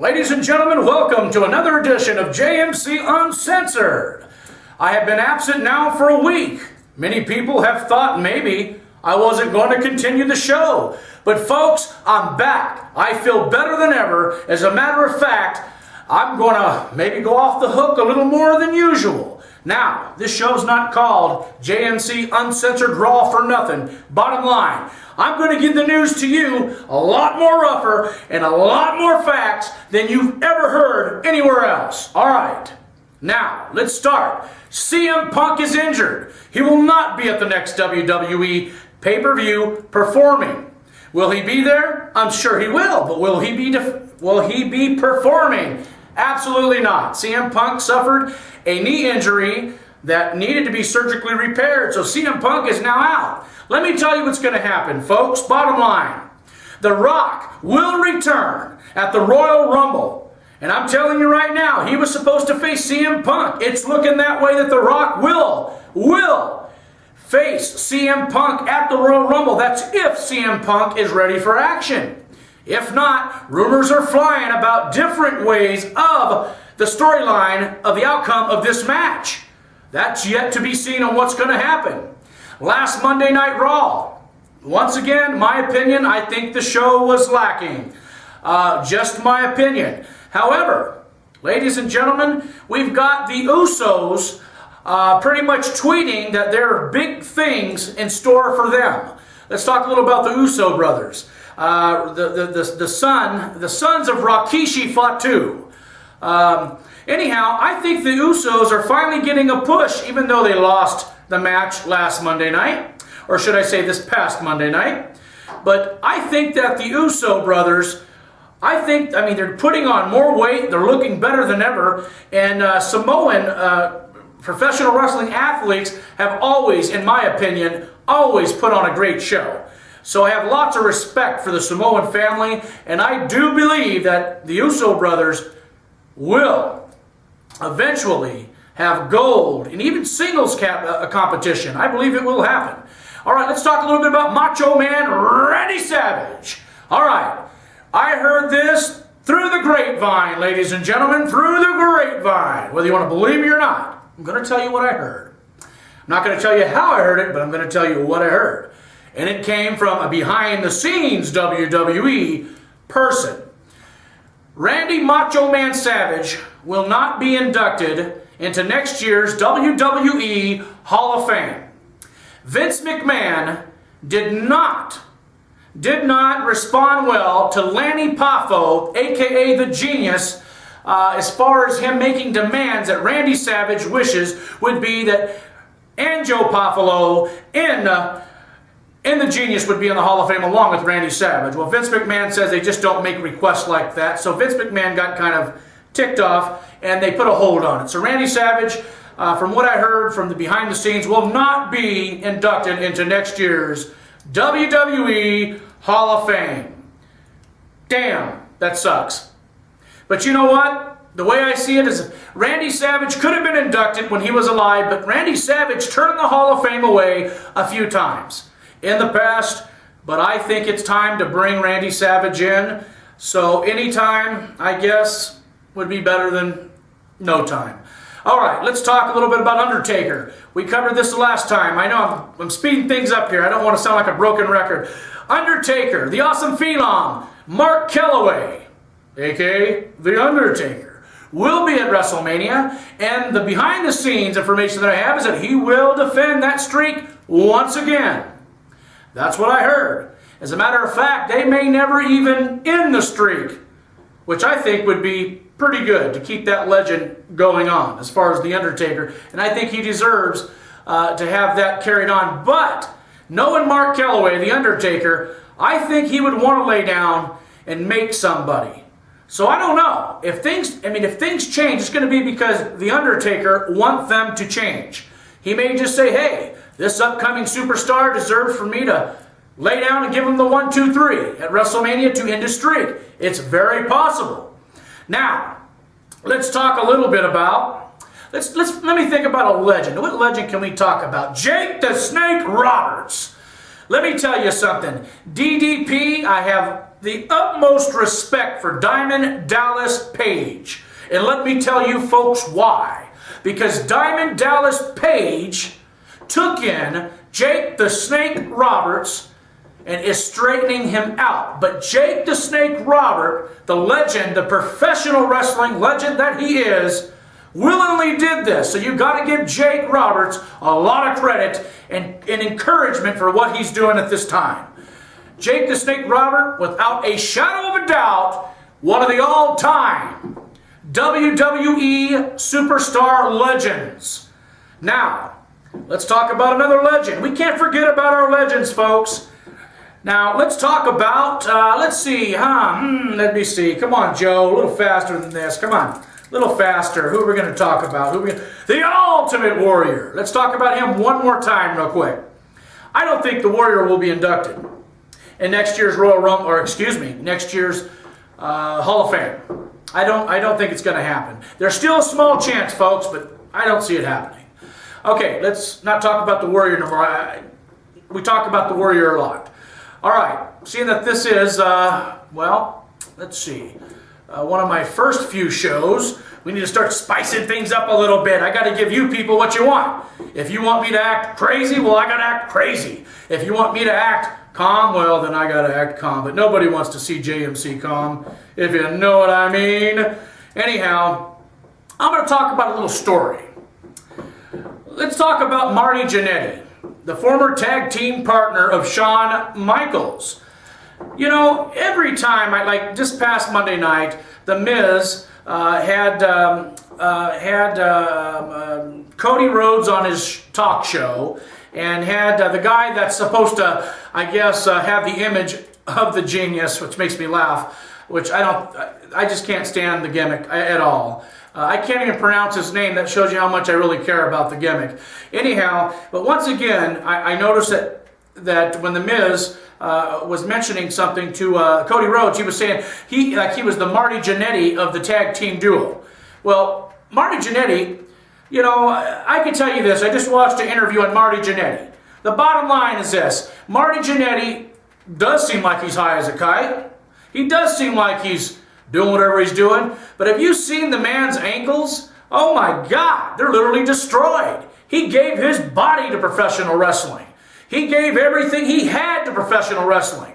Ladies and gentlemen, welcome to another edition of JMC Uncensored. I have been absent now for a week. Many people have thought maybe I wasn't going to continue the show. But folks, I'm back. I feel better than ever. As a matter of fact, I'm going to maybe go off the hook a little more than usual. Now, this show's not called JMC Uncensored Raw for nothing. Bottom line, I'm going to give the news to you a lot more rougher and a lot more facts than you've ever heard anywhere else. All right, now let's start. CM Punk is injured. He will not be at the next WWE pay-per-view performing. Will he be there? I'm sure he will, but will he be performing? Absolutely not. CM Punk suffered a knee injury that needed to be surgically repaired, so CM Punk is now out. Let me tell you what's going to happen, folks. Bottom line, The Rock will return at the Royal Rumble. And I'm telling you right now, he was supposed to face CM Punk. It's looking that way that The Rock will face CM Punk at the Royal Rumble. That's if CM Punk is ready for action. If not, rumors are flying about different ways of the storyline of the outcome of this match. That's yet to be seen on what's going to happen. Last Monday Night Raw. Once again, my opinion, I think the show was lacking. Just my opinion. However, ladies and gentlemen, we've got the Usos pretty much tweeting that there are big things in store for them. Let's talk a little about the Uso brothers. The sons of Rikishi fought too. Anyhow, I think the Usos are finally getting a push, even though they lost the match last Monday night, or should I say this past Monday night. But I think that the Uso brothers, I mean, they're putting on more weight, they're looking better than ever, and Samoan professional wrestling athletes have always, in my opinion, always put on a great show. So I have lots of respect for the Samoan family, and I do believe that the Uso brothers will eventually have gold and even singles competition. I believe it will happen. All right, let's talk a little bit about Macho Man Randy Savage. All right, I heard this through the grapevine, ladies and gentlemen, through the grapevine. Whether you want to believe me or not, I'm going to tell you what I heard. I'm not going to tell you how I heard it, but I'm going to tell you what I heard. And it came from a behind-the-scenes WWE person. Randy Macho Man Savage will not be inducted into next year's WWE Hall of Fame. Vince McMahon did not respond well to Lanny Poffo, a.k.a. the Genius, as far as him making demands that Randy Savage wishes would be that Anjo Poffolo and the Genius would be in the Hall of Fame along with Randy Savage. Well, Vince McMahon says they just don't make requests like that. So Vince McMahon got kind of ticked off, and they put a hold on it. So Randy Savage, from what I heard from the behind the scenes, will not be inducted into next year's WWE Hall of Fame. Damn, that sucks. But you know what? The way I see it is Randy Savage could have been inducted when he was alive, but Randy Savage turned the Hall of Fame away a few times in the past, but I think it's time to bring Randy Savage in. So anytime, I guess, would be better than no time. All right, let's talk a little bit about Undertaker. We covered this the last time. I know I'm speeding things up here. I don't want to sound like a broken record. Undertaker, the Awesome Phenom, Mark Calloway, a.k.a. The Undertaker, will be at WrestleMania, and the behind-the-scenes information that I have is that he will defend that streak once again. That's what I heard. As a matter of fact, they may never even end the streak, which I think would be pretty good to keep that legend going on as far as The Undertaker. And I think he deserves to have that carried on. But knowing Mark Calloway, The Undertaker, I think he would want to lay down and make somebody. So I don't know. If things change, it's going to be because The Undertaker wants them to change. He may just say, hey, this upcoming superstar deserves for me to lay down and give him the 1, 2, 3 at WrestleMania to end his streak. It's very possible. Now, let's talk a little bit about, let me think about a legend. What legend can we talk about? Jake the Snake Roberts. Let me tell you something. DDP, I have the utmost respect for Diamond Dallas Page. And let me tell you folks why. Because Diamond Dallas Page took in Jake the Snake Roberts and is straightening him out. But Jake the Snake Robert, the legend, the professional wrestling legend that he is, willingly did this. So you got to give Jake Roberts a lot of credit and encouragement for what he's doing at this time. Jake the Snake Robert, without a shadow of a doubt, one of the all-time WWE superstar legends. Now, let's talk about another legend. We can't forget about our legends, folks. Now, let's talk about, let me see. Come on, Joe, a little faster than this. Come on, a little faster. Who are we going to talk about? The Ultimate Warrior. Let's talk about him one more time real quick. I don't think the Warrior will be inducted in next year's next year's Hall of Fame. I don't think it's going to happen. There's still a small chance, folks, but I don't see it happening. Okay, let's not talk about the Warrior no more. We talk about the Warrior a lot. All right, seeing that this is, let's see, one of my first few shows, we need to start spicing things up a little bit. I got to give you people what you want. If you want me to act crazy, well, I got to act crazy. If you want me to act calm, well, then I got to act calm. But nobody wants to see JMC calm, if you know what I mean. Anyhow, I'm going to talk about a little story. Let's talk about Marty Jannetty, the former tag team partner of Shawn Michaels. You know, every time, like just past Monday night, The Miz had Cody Rhodes on his talk show and had the guy that's supposed to, I guess, have the image of the genius, which makes me laugh, which I just can't stand the gimmick at all. I can't even pronounce his name. That shows you how much I really care about the gimmick. Anyhow, but once again, I noticed that when The Miz was mentioning something to Cody Rhodes, he was saying he was the Marty Jannetty of the tag team duo. Well, Marty Jannetty, you know, I can tell you this. I just watched an interview on Marty Jannetty. The bottom line is this. Marty Jannetty does seem like he's high as a kite. He does seem like he's doing whatever he's doing. But have you seen the man's ankles? Oh my God, they're literally destroyed. He gave his body to professional wrestling. He gave everything he had to professional wrestling.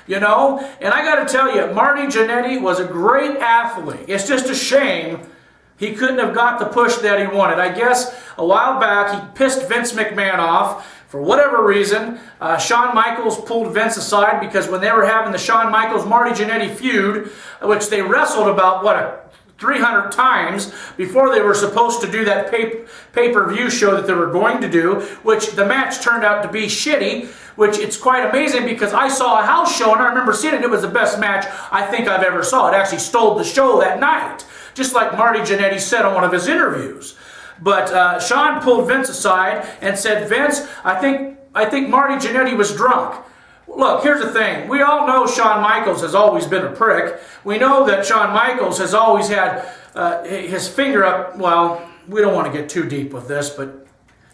You know, and I got to tell you, Marty Jannetty was a great athlete. It's just a shame he couldn't have got the push that he wanted. I guess a while back he pissed Vince McMahon off. For whatever reason, Shawn Michaels pulled Vince aside because when they were having the Shawn Michaels-Marty Jannetty feud, which they wrestled about, 300 times before they were supposed to do that pay-per-view show that they were going to do, which the match turned out to be shitty, which it's quite amazing because I saw a house show and I remember seeing it. It was the best match I think I've ever saw. It actually stole the show that night, just like Marty Jannetty said on one of his interviews. But Shawn pulled Vince aside and said, Vince, I think Marty Jannetty was drunk. Look, here's the thing. We all know Shawn Michaels has always been a prick. We know that Shawn Michaels has always had his finger up. Well, we don't want to get too deep with this, but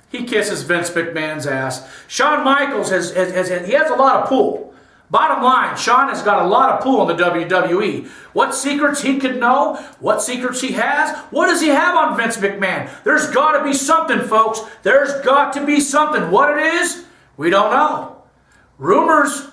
he kisses Vince McMahon's ass. Shawn Michaels has a lot of pull. Bottom line, Shawn has got a lot of pull in the WWE. What secrets he could know, what secrets he has, what does he have on Vince McMahon? There's got to be something, folks. There's got to be something. What it is, we don't know. Rumors